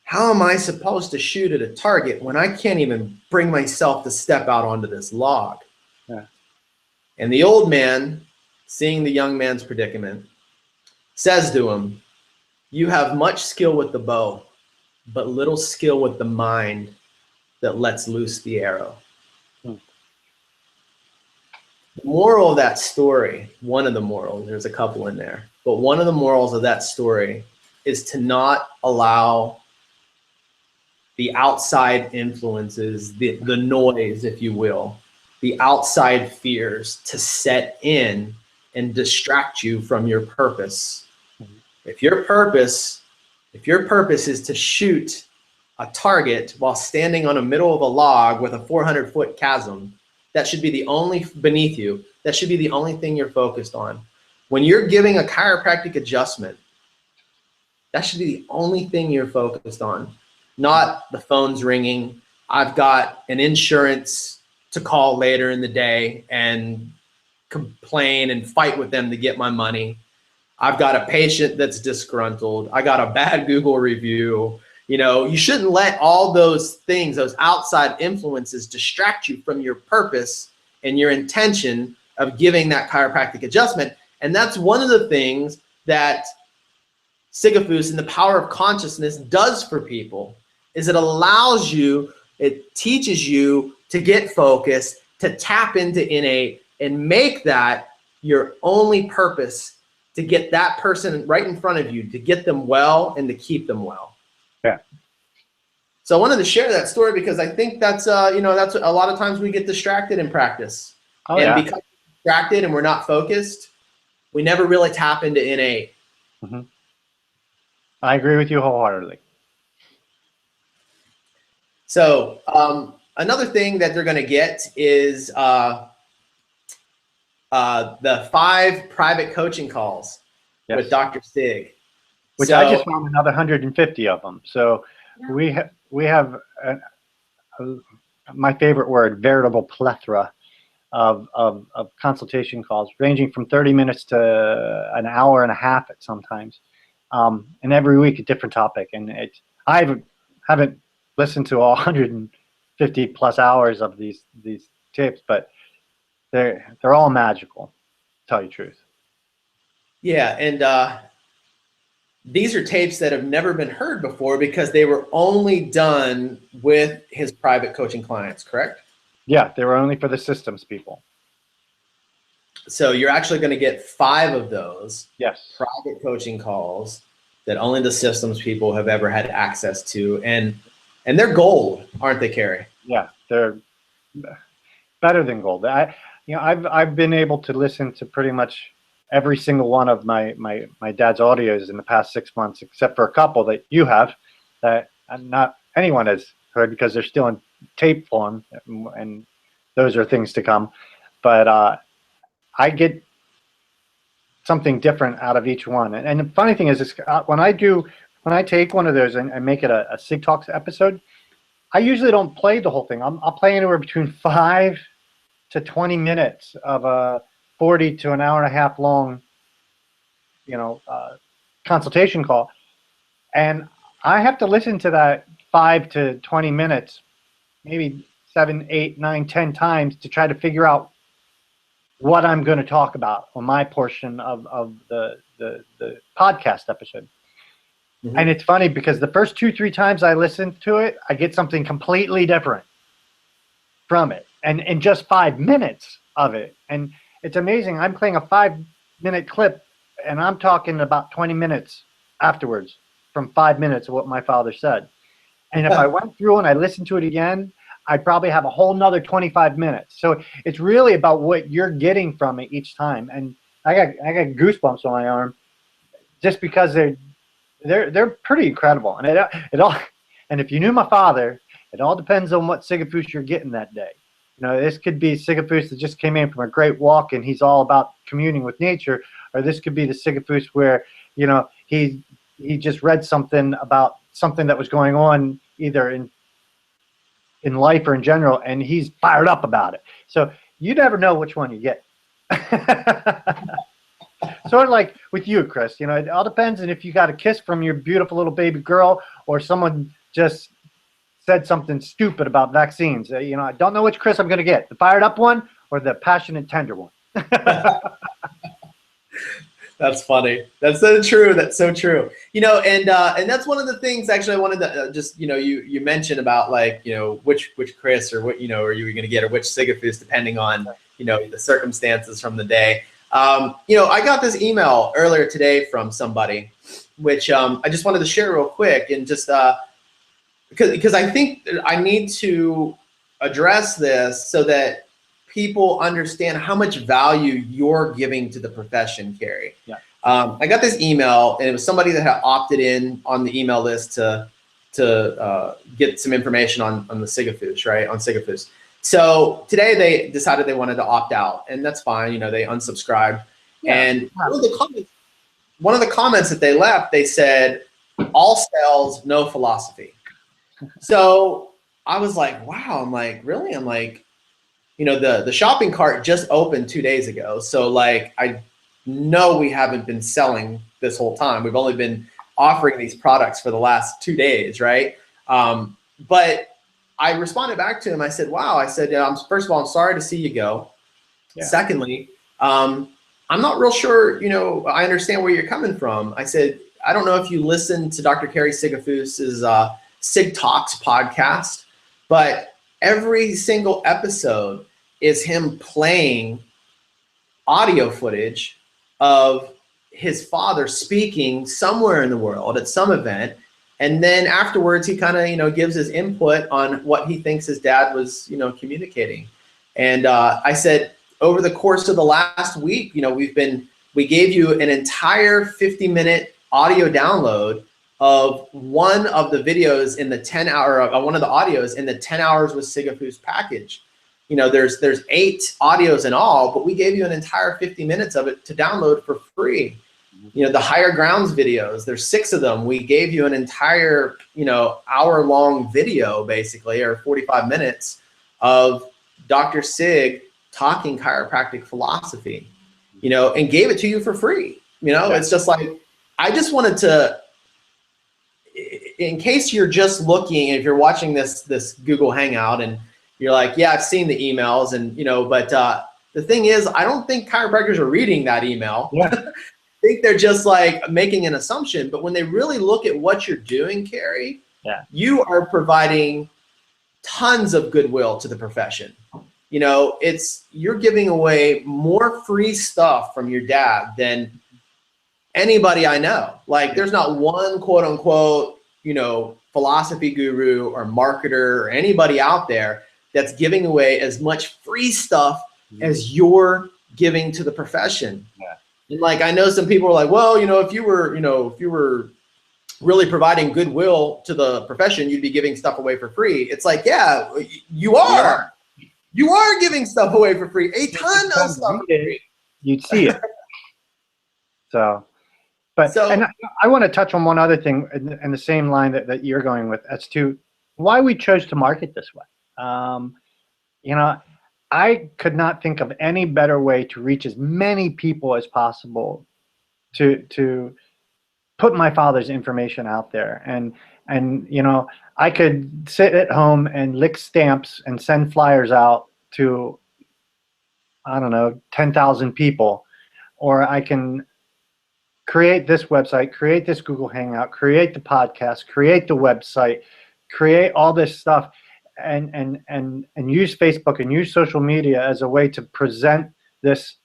how am I supposed to shoot at a target when I can't even bring myself to step out onto this log? Yeah. And the old man, seeing the young man's predicament, says to him, you have much skill with the bow, but little skill with the mind that lets loose the arrow. The moral of that story, one of the morals, there's a couple in there, but one of the morals of that story is to not allow the outside influences, the noise, if you will, the outside fears to set in and distract you from your purpose. If your purpose is to shoot a target while standing on the middle of a log with a 400-foot chasm, that should be the only, beneath you, that should be the only thing you're focused on. When you're giving a chiropractic adjustment, that should be the only thing you're focused on, not the phone's ringing. I've got an insurance to call later in the day and complain and fight with them to get my money. I've got a patient that's disgruntled. I got a bad Google review. You know, you shouldn't let all those things, those outside influences, distract you from your purpose and your intention of giving that chiropractic adjustment. And that's one of the things that Sigafoose and the power of consciousness does for people, is it allows you, it teaches you to get focused, to tap into innate, and make that your only purpose, to get that person right in front of you, to get them well and to keep them well. Yeah. So I wanted to share that story because I think that's, you know, that's a lot of times we get distracted in practice. Oh, and yeah. because we're distracted and we're not focused, we never really tap into innate. Mm-hmm. I agree with you wholeheartedly. So another thing that they're going to get is the 5 private coaching calls with Dr. Sig. Which so, I just found another 150 of them. So we have my favorite word, veritable plethora of consultation calls, ranging from 30 minutes to an hour and a half at sometimes. And every week a different topic. And I haven't listened to all 150 plus hours of these tapes, but they're all magical, to tell you the truth. Yeah, and these are tapes that have never been heard before because they were only done with his private coaching clients, correct? Yeah, they were only for the systems people. So you're actually going to get 5 of those private coaching calls that only the systems people have ever had access to, and they're gold, aren't they, Kerry? Yeah, they're better than gold. I've been able to listen to pretty much every single one of my dad's audios in the past 6 months, except for a couple that you have that not anyone has heard because they're still in tape form, and those are things to come. But I get something different out of each one. And the funny thing is, when I take one of those and make it a Sig Talks episode, I usually don't play the whole thing. I'll play anywhere between 5 to 20 minutes of a 40 to an hour and a half long, consultation call. And I have to listen to that 5 to 20 minutes, maybe 7, 8, 9, 10 times to try to figure out what I'm going to talk about on my portion of the podcast episode. Mhm. And it's funny because the first 2-3 times I listen to it, I get something completely different from it, and in just 5 minutes of it. And it's amazing. I'm playing a 5-minute clip, and I'm talking about 20 minutes afterwards from 5 minutes of what my father said. And if I went through and I listened to it again, I'd probably have a whole nother 25 minutes. So it's really about what you're getting from it each time. And I got goosebumps on my arm just because they're pretty incredible. And it all, and if you knew my father, it all depends on what Sigafoose you're getting that day. You know, this could be Sigafoose that just came in from a great walk and he's all about communing with nature, or this could be the Sigafoose where, you know, he just read something about something that was going on either in life or in general, and he's fired up about it. So you never know which one you get. Sort of like with you, Chris. You know, it all depends on if you got a kiss from your beautiful little baby girl or someone just said something stupid about vaccines. You know, I don't know which Chris I'm going to get, the fired up one or the passionate, tender one. That's funny. That's so true. That's so true. You know, and that's one of the things actually I wanted to just, you know, you mentioned about like, you know, which Chris or what, you know, are you going to get, or which Sigafoose depending on, you know, the circumstances from the day. You know, I got this email earlier today from somebody, which I just wanted to share real quick, and just because I think I need to address this so that people understand how much value you're giving to the profession, Carrie. Yeah. I got this email, and it was somebody that had opted in on the email list to get some information on the Sigafoose, right? On Sigafoose. So today they decided they wanted to opt out, and that's fine. You know, they unsubscribed. Yeah. And one of the comments that they left, they said, "All sales, no philosophy." So I was like, wow. I'm like, really? I'm like, you know, the shopping cart just opened 2 days ago. So like, I know we haven't been selling this whole time. We've only been offering these products for the last 2 days, right? But I responded back to him. I said, wow. I said, first of all, I'm sorry to see you go. Yeah. Secondly, I'm not real sure, you know, I understand where you're coming from. I said, I don't know if you listened to Dr. Carrie Sigafoose's Sig Talks podcast, but every single episode is him playing audio footage of his father speaking somewhere in the world at some event. And then afterwards, he kind of, you know, gives his input on what he thinks his dad was, you know, communicating. And I said, over the course of the last week, you know, we gave you an entire 50-minute audio download of one of the videos in the 10-hour, one of the audios in the 10 hours with Sigafoose package. You know, there's 8 audios in all, but we gave you an entire 50 minutes of it to download for free. You know, the Higher Grounds videos, there's 6 of them. We gave you an entire, you know, hour-long video, basically, or 45 minutes of Dr. Sig talking chiropractic philosophy, you know, and gave it to you for free. You know, it's just like, I just wanted to, in case you're just looking, if you're watching this Google Hangout and you're like, yeah, I've seen the emails, and, you know, but the thing is, I don't think chiropractors are reading that email. Yeah. I think they're just like making an assumption. But when they really look at what you're doing, Carrie, you are providing tons of goodwill to the profession. You know, you're giving away more free stuff from your dad than anybody I know. Like, there's not one quote unquote, you know, philosophy guru or marketer or anybody out there that's giving away as much free stuff as you're giving to the profession. Yeah. And like, I know some people are like, well, you know, if you were really providing goodwill to the profession, you'd be giving stuff away for free. It's like, yeah, you are. You are giving stuff away for free. A ton of stuff. You'd see it. And I want to touch on one other thing in the same line that you're going with, as to why we chose to market this way. You know, I could not think of any better way to reach as many people as possible to put my father's information out there. And you know, I could sit at home and lick stamps and send flyers out to I don't know, 10,000 people, or I can create this website, create this Google Hangout, create the podcast, create the website, create all this stuff, and use Facebook and use social media as a way to present this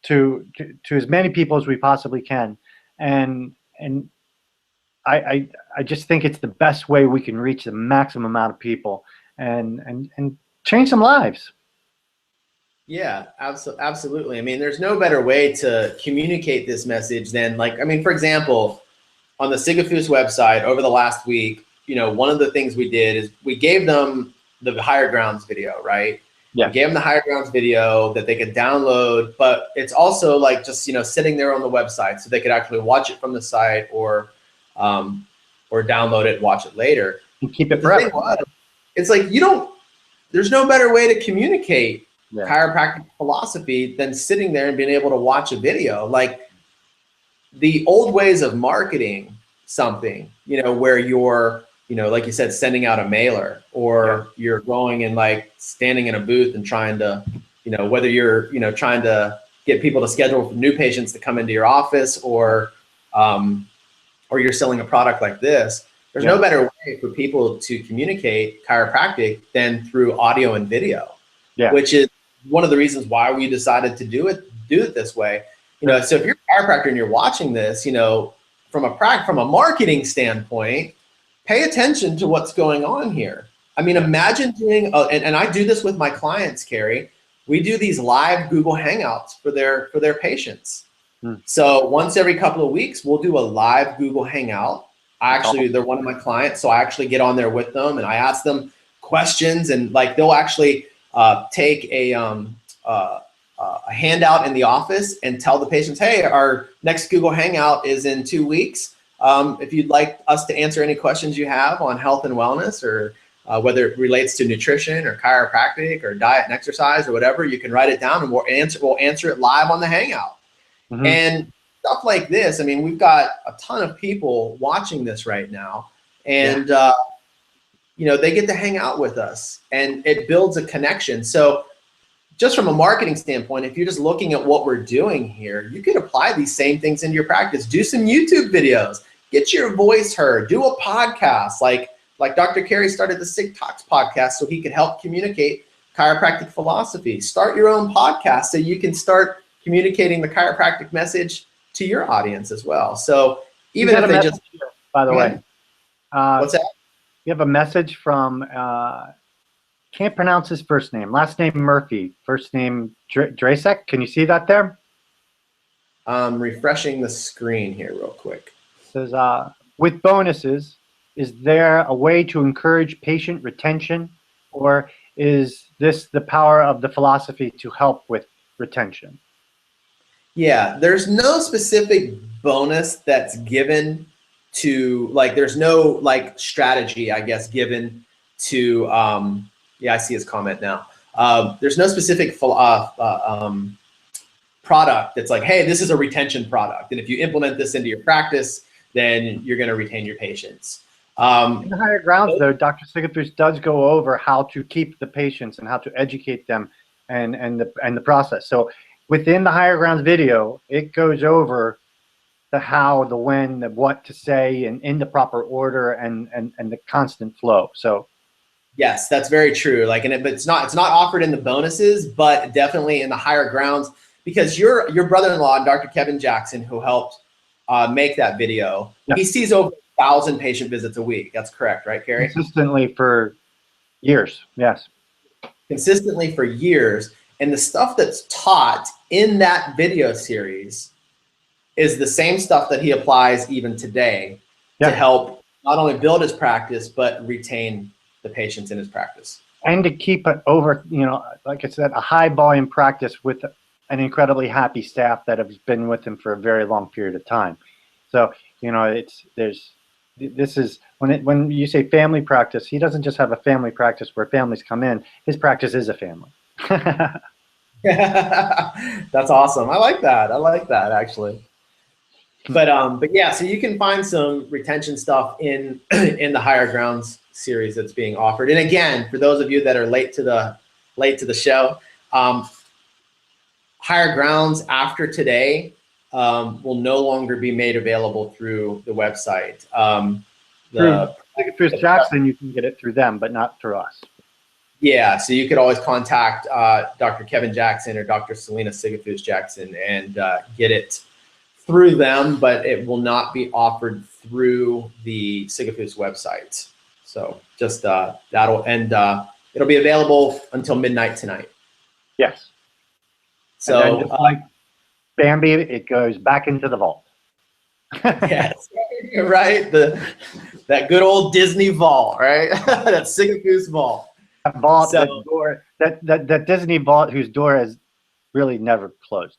to as many people as we possibly can. And I just think it's the best way we can reach the maximum amount of people and change some lives. Yeah, absolutely. I mean, there's no better way to communicate this message than, like, I mean, for example, on the Sigafoose website over the last week, you know, one of the things we did is we gave them the Higher Grounds video, right? Yeah. We gave them the Higher Grounds video that they could download, but it's also like just, you know, sitting there on the website so they could actually watch it from the site or download it and watch it later. And keep it forever. It's like there's no better way to communicate chiropractic philosophy than sitting there and being able to watch a video. Like, the old ways of marketing something, you know, where you're, you know, like you said, sending out a mailer, or you're going and like standing in a booth and trying to, you know, whether you're, you know, trying to get people to schedule new patients to come into your office, or you're selling a product like this. There's no better way for people to communicate chiropractic than through audio and video, which is one of the reasons why we decided to do it this way. You know, so if you're a chiropractor and you're watching this, you know, from a marketing standpoint, pay attention to what's going on here. I mean, imagine doing, and I do this with my clients, Carrie. We do these live Google Hangouts for their patients. So once every couple of weeks, we'll do a live Google Hangout. They're one of my clients, so I actually get on there with them and I ask them questions, and like they'll actually take a handout in the office and tell the patients, hey, our next Google Hangout is in 2 weeks. If you'd like us to answer any questions you have on health and wellness, or whether it relates to nutrition or chiropractic or diet and exercise or whatever, you can write it down and we'll answer it live on the Hangout. And stuff like this, I mean, we've got a ton of people watching this right now, and you know, they get to hang out with us and it builds a connection. So just from a marketing standpoint, if you're just looking at what we're doing here, you could apply these same things into your practice. Do some YouTube videos, get your voice heard, do a podcast. Like Dr. Carey started the Sig Talks podcast so he could help communicate chiropractic philosophy. Start your own podcast so you can start communicating the chiropractic message to your audience as well. So even if they just, by the way, what's that? You have a message from, can't pronounce his first name. Last name Murphy, first name Drasek. Can you see that there? Refreshing the screen here real quick. It says, with bonuses, is there a way to encourage patient retention, or is this the power of the philosophy to help with retention? Yeah, there's no specific bonus that's given to, like, there's no like strategy, I guess, given to, yeah, I see his comment now. There's no specific product that's like, hey, this is a retention product, and if you implement this into your practice, then you're going to retain your patients. In the Higher Grounds, though, Dr. Sigafoose does go over how to keep the patients and how to educate them and the process. So within the Higher Grounds video, it goes over the how, the when, the what to say, and in the proper order, and the constant flow. So yes, that's very true. Like, but it's not offered in the bonuses, but definitely in the Higher Grounds, because your brother-in-law, Dr. Kevin Jackson, who helped make that video, he sees over 1,000 patient visits a week. That's correct, right, Carrie? Consistently for years, yes. Consistently for years. And the stuff that's taught in that video series is the same stuff that he applies even today to help not only build his practice, but retain the patients in his practice. And to keep it over, you know, like I said, a high volume practice with an incredibly happy staff that has been with him for a very long period of time. So, you know, this is when you say family practice, he doesn't just have a family practice where families come in. His practice is a family. That's awesome. I like that actually. But yeah, so you can find some retention stuff in the Higher Grounds series that's being offered. And again, for those of you that are late to the show, higher grounds after today will no longer be made available through the website. Through Jackson, you can get it through them, but not through us. Yeah, so you could always contact Dr. Kevin Jackson or Dr. Selena Sigafoose Jackson and get it through them, but it will not be offered through the Sigafoose website. So just that'll end. It'll be available until midnight tonight. Yes. So and then just like Bambi, it goes back into the vault. yes, right. That good old Disney vault, right? That Sigafoose vault. That vault, So, that door, that Disney vault whose door has really never closed.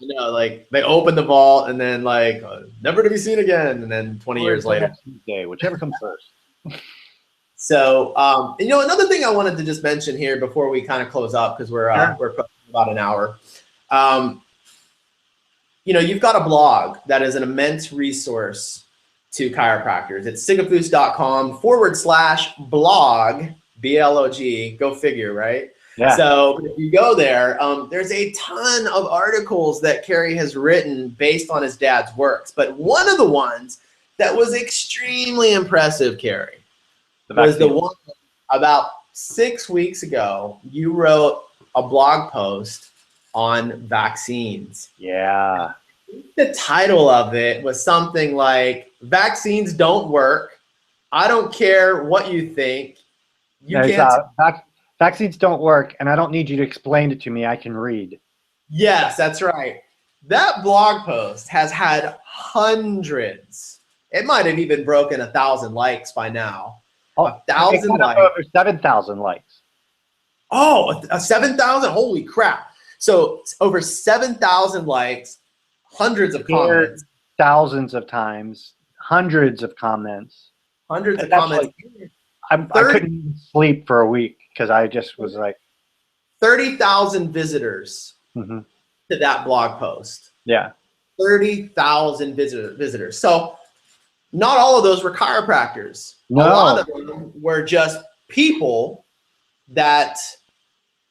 you know, like they open the vault and then like never to be seen again, and then 20 years later. Tuesday, whichever comes first. So, you know, another thing I wanted to just mention here before we kind of close up, because we're about an hour. You know, you've got a blog that is an immense resource to chiropractors. It's sigafoose.com/blog, B-L-O-G, go figure, right? Yeah. So if you go there, there's a ton of articles that Kerry has written based on his dad's works. But one of the ones that was extremely impressive, Kerry, was the one about 6 weeks ago. You wrote a blog post on vaccines. Yeah. The title of it was something like, "Vaccines don't work. I don't care what you think. Vaccines don't work, and I don't need you to explain it to me. I can read." Yes, that's right. That blog post has had hundreds. It might have even broken 1,000 likes by now. Oh, 1,000 likes. Over 7,000 likes. Oh, 7,000? Holy crap. So over 7,000 likes, hundreds of comments. Thousands of times, hundreds of comments. Hundreds of comments. I couldn't even sleep for a week because I just was like 30,000 visitors to that blog post. Yeah. 30,000 visitors. So not all of those were chiropractors. No. A lot of them were just people that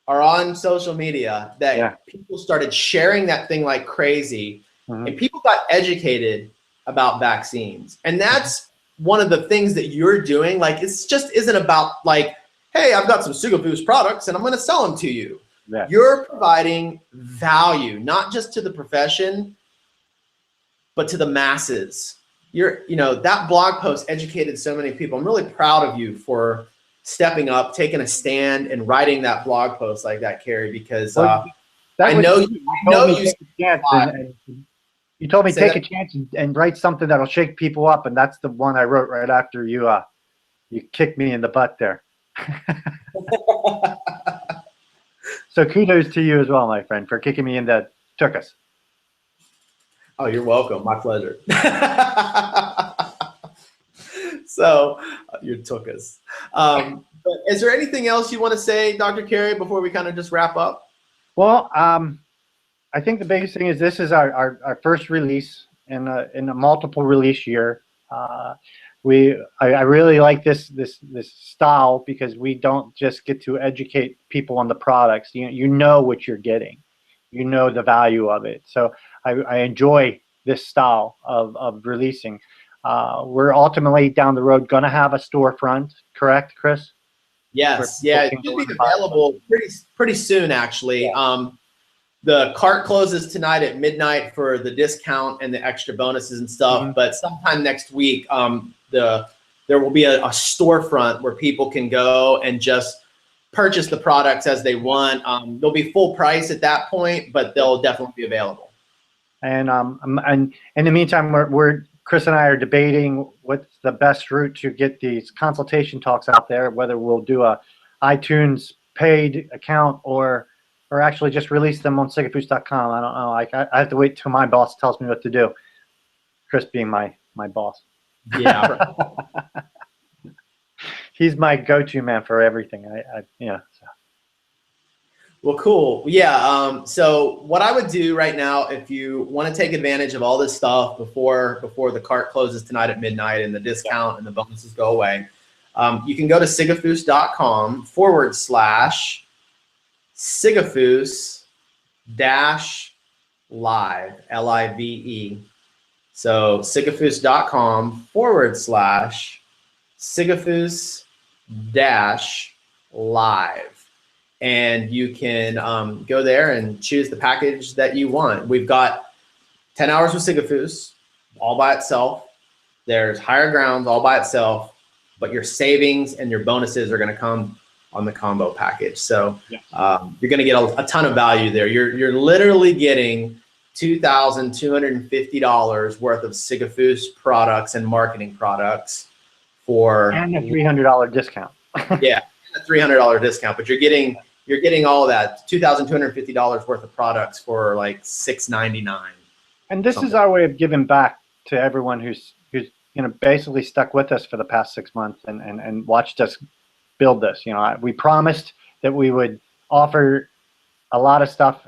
are on social media that people started sharing that thing like crazy, and people got educated about vaccines. And that's one of the things that you're doing. Like, it's just isn't about like, hey, I've got some Sigafoose products and I'm going to sell them to you. Yeah. You're providing value, not just to the profession, but to the masses. You know, that blog post educated so many people. I'm really proud of you for stepping up, taking a stand, and writing that blog post like that, Kerry, because I know you told me take a chance and write something that'll shake people up, and that's the one I wrote right after you kicked me in the butt there. So kudos to you as well, my friend, for kicking me in the tuchus. Oh, you're welcome. My pleasure. So you took us. But is there anything else you want to say, Dr. Kerry, before we kind of just wrap up? Well, I think the biggest thing is this is our first release in a multiple release year. I really like this style because we don't just get to educate people on the products. You know what you're getting. You know the value of it. So I enjoy this style of releasing. We're ultimately down the road going to have a storefront, correct, Chris? Yes, yeah, it should be available pretty soon, actually. Yeah. The cart closes tonight at midnight for the discount and the extra bonuses and stuff, but sometime next week, there will be a storefront where people can go and just purchase the products as they want. They'll be full price at that point, but they'll definitely be available. And in the meantime, Chris and I are debating what's the best route to get these consultation talks out there, whether we'll do a iTunes paid account or actually just release them on sigafoose.com. I don't know. I have to wait till my boss tells me what to do. Chris being my boss. Yeah. He's my go-to man for everything. So. Well, cool. Yeah. So what I would do right now, if you want to take advantage of all this stuff before the cart closes tonight at midnight and the discount and the bonuses go away, you can go to sigafoose.com/Sigafoose dash live, L-I-V-E. So sigafoose.com / Sigafoose dash live. And you can go there and choose the package that you want. We've got 10 hours with Sigafoose all by itself. There's Higher Grounds all by itself, but your savings and your bonuses are going to come on the combo package. So yes. You're going to get a ton of value there. You're literally getting $2,250 worth of Sigafoose products and marketing products for and a $300 discount. yeah, a $300 discount. But you're getting all of that $2,250 worth of products for like $6.99. And this is our way of giving back to everyone who's basically stuck with us for the past 6 months and watched us build this. We promised that we would offer a lot of stuff,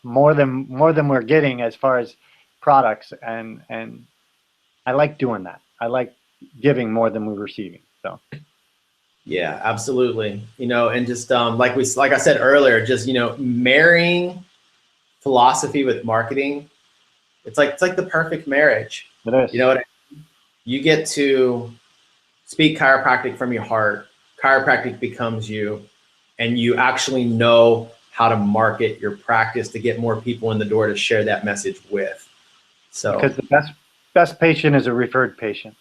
more than we're getting as far as products, and I like doing that. I like giving more than we're receiving. So yeah, absolutely. And just like I said earlier, just marrying philosophy with marketing, it's like the perfect marriage. it is. You know what I mean? You get to speak chiropractic from your heart. Chiropractic becomes you, and you actually know how to market your practice to get more people in the door to share that message with. So because the best patient is a referred patient.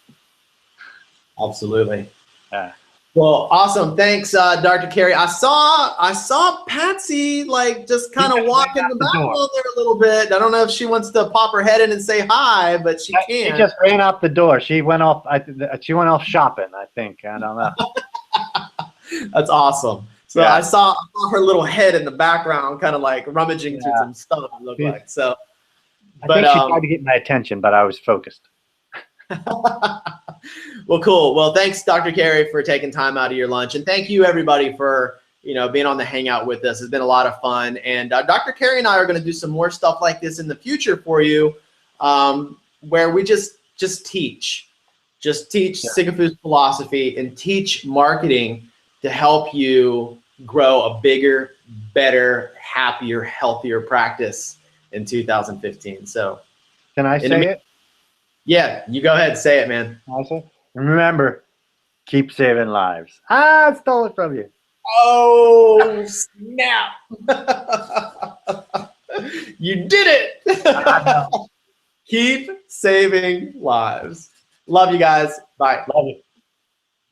Absolutely. Yeah. Well, awesome. Thanks, Dr. Carey. I saw Patsy like just kind of walk in the background there a little bit. I don't know if she wants to pop her head in and say hi, but she can. She just ran out the door. She went off. She went off shopping, I think. I don't know. That's awesome. So yeah. I saw her little head in the background, kind of like rummaging through some stuff. It looked like so. I think she tried to get my attention, but I was focused. Well, cool. Well, thanks, Dr. Carey, for taking time out of your lunch, and thank you, everybody, for being on the Hangout with us. It's been a lot of fun, and Dr. Carey and I are going to do some more stuff like this in the future for you, where we just teach Sigafoose philosophy and teach marketing to help you grow a bigger, better, happier, healthier practice in 2015. So, can I say it? Yeah, you go ahead, say it, man. Remember, keep saving lives. I stole it from you. Oh, snap. You did it. Keep saving lives. Love you guys. Bye. Love you.